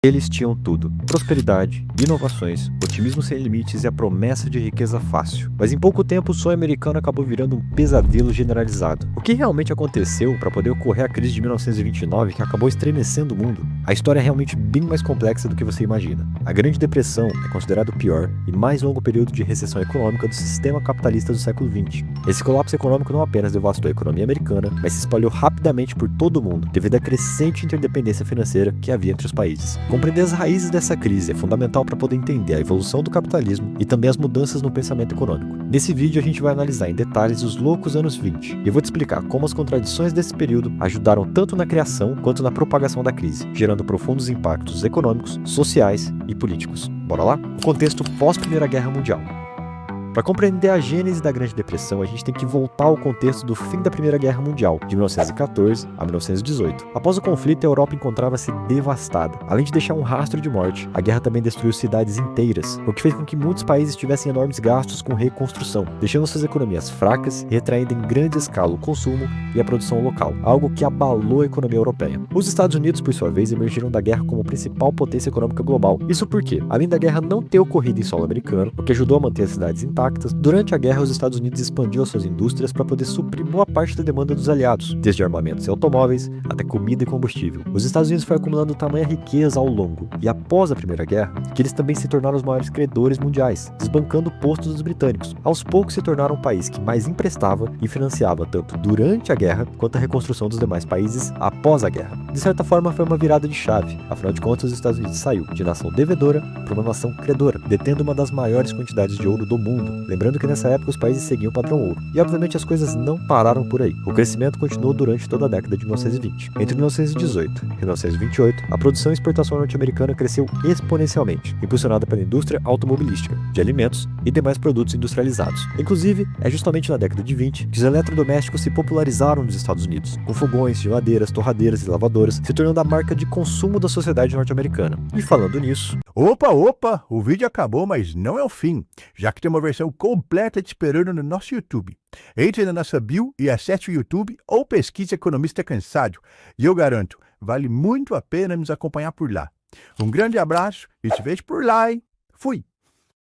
Eles tinham tudo: prosperidade, inovações, otimismo sem limites e a promessa de riqueza fácil. Mas em pouco tempo o sonho americano acabou virando um pesadelo generalizado. O que realmente aconteceu para poder ocorrer a crise de 1929 que acabou estremecendo o mundo? A história é realmente bem mais complexa do que você imagina. A Grande Depressão é considerado o pior e mais longo período de recessão econômica do sistema capitalista do século XX. Esse colapso econômico não apenas devastou a economia americana, mas se espalhou rapidamente por todo o mundo devido à crescente interdependência financeira que havia entre os países. Compreender as raízes dessa crise é fundamental para poder entender a evolução do capitalismo e também as mudanças no pensamento econômico. Nesse vídeo a gente vai analisar em detalhes os loucos anos 20 e eu vou te explicar como as contradições desse período ajudaram tanto na criação quanto na propagação da crise, gerando profundos impactos econômicos, sociais e políticos. Bora lá? O contexto pós-Primeira Guerra Mundial. Para compreender a gênese da Grande Depressão, a gente tem que voltar ao contexto do fim da Primeira Guerra Mundial, de 1914 a 1918. Após o conflito, a Europa encontrava-se devastada. Além de deixar um rastro de morte, a guerra também destruiu cidades inteiras, o que fez com que muitos países tivessem enormes gastos com reconstrução, deixando suas economias fracas e retraindo em grande escala o consumo e a produção local, algo que abalou a economia europeia. Os Estados Unidos, por sua vez, emergiram da guerra como principal potência econômica global. Isso porque, além da guerra não ter ocorrido em solo americano, o que ajudou a manter as cidades intactas, durante a guerra os Estados Unidos expandiu suas indústrias para poder suprir boa parte da demanda dos aliados, desde armamentos e automóveis até comida e combustível. Os Estados Unidos foram acumulando tamanha riqueza ao longo, e após a Primeira Guerra, que eles também se tornaram os maiores credores mundiais, desbancando o posto dos britânicos. Aos poucos se tornaram o país que mais emprestava e financiava tanto durante a guerra quanto a reconstrução dos demais países após a guerra. De certa forma foi uma virada de chave, afinal de contas os Estados Unidos saiu de nação devedora para uma nação credora, detendo uma das maiores quantidades de ouro do mundo. Lembrando que nessa época os países seguiam o padrão ouro. E obviamente as coisas não pararam por aí. O crescimento continuou durante toda a década de 1920. Entre 1918 e 1928, a produção e exportação norte-americana cresceu exponencialmente, impulsionada pela indústria automobilística, de alimentos e demais produtos industrializados. Inclusive, é justamente na década de 20 que os eletrodomésticos se popularizaram nos Estados Unidos, com fogões, geladeiras, torradeiras e lavadoras, se tornando a marca de consumo da sociedade norte-americana. E falando nisso... Opa! O vídeo acabou, mas não é o fim, já que tem uma versão completa te esperando no nosso YouTube. Entre na nossa bio e acesse o YouTube ou pesquise Economista Cansado. E eu garanto, vale muito a pena nos acompanhar por lá. Um grande abraço e te vejo por lá, hein? Fui!